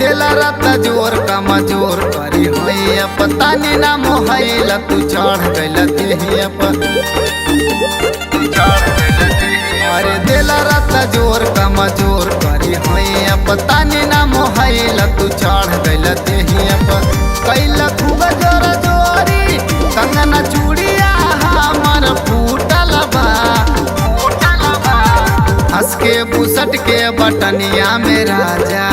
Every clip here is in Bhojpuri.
देला रात जोर कमजोर करी होइया पता नहीं ना मोहैला तू चढ़ गइला देहिया पर अरे देला रात जोर कमजोर करी होइया पता नहीं ना मोहैला तू चढ़ गइला देहिया पर कैला खूब जोर जोरी कंगना चूड़िया हमर फूटल बा हंस के बुसट के बटनिया में राजा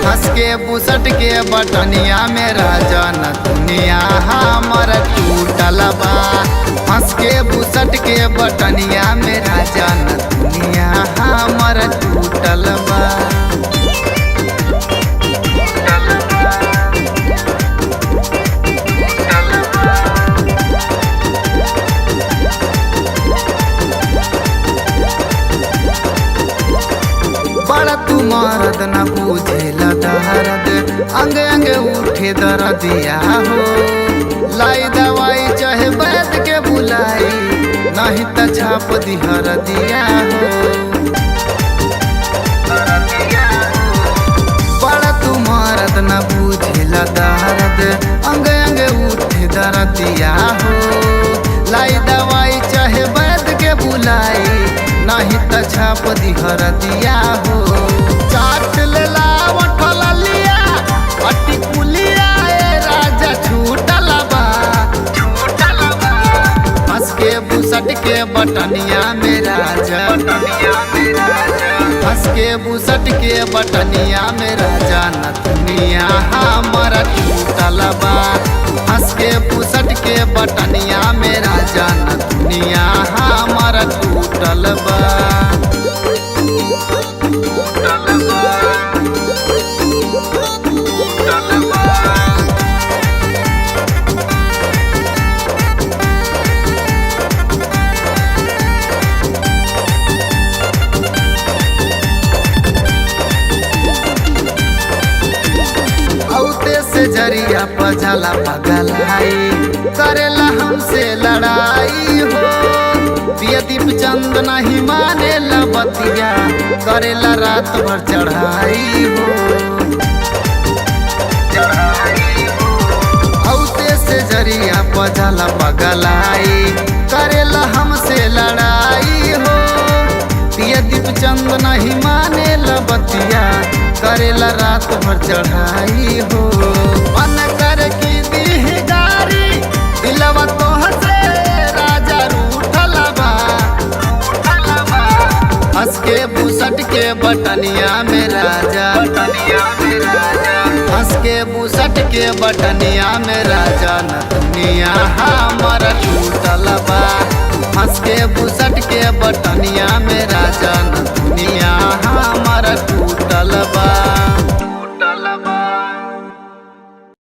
हंस के बुसट के बटनिया में राजा न दुनिया हमर टूटल बा हंस के बुसट के बटनिया में राजा न दुनिया हमर टूटल बा बड़ा तू मरद न बुझेला दर्द अंग अंग उठे दर्दिया हो लाई दवाई चाहे वैद के बुलाई नहीं त छाप दिहर दिया हो बड़ा तू मरद न बुझेला दर्द अंग अंग उठे दर्दिया हो लाई दवाई चाहे वैद के बुलाई नहीं त छाप दिहर दिया हो चाट लेला उठल लिया अटी कुलिया ए राजा छूटल बा हंस के बुसट के बटनिया में राजा हंस के बुसट के बटनिया में राजा न दुनिया हमर टूटल बा हंस के बुसट के बटनिया में राजा न दुनिया हमर टूटल बा से जरिया पजला पगलाई करेला हमसे लड़ाई हो पिया दीप चंद नहीं माने बतिया करेला रात भर चढ़ाई हो औते से जरिया पजला पगलाई करेला हमसे लड़ाई हो पिया दीप चंद नहीं माने बतिया करेला रात भर चढ़ाई हो मन कर की दी गारी दिलवा तोहर से राजा रूठल बा हंस के बुसट के बटनिया में राजा हंस के बुसट के बटनिया में राजा न दुनिया हमर टूटल बा हंस के बुसट के बटनिया में राजा न दुनिया हमर टूटल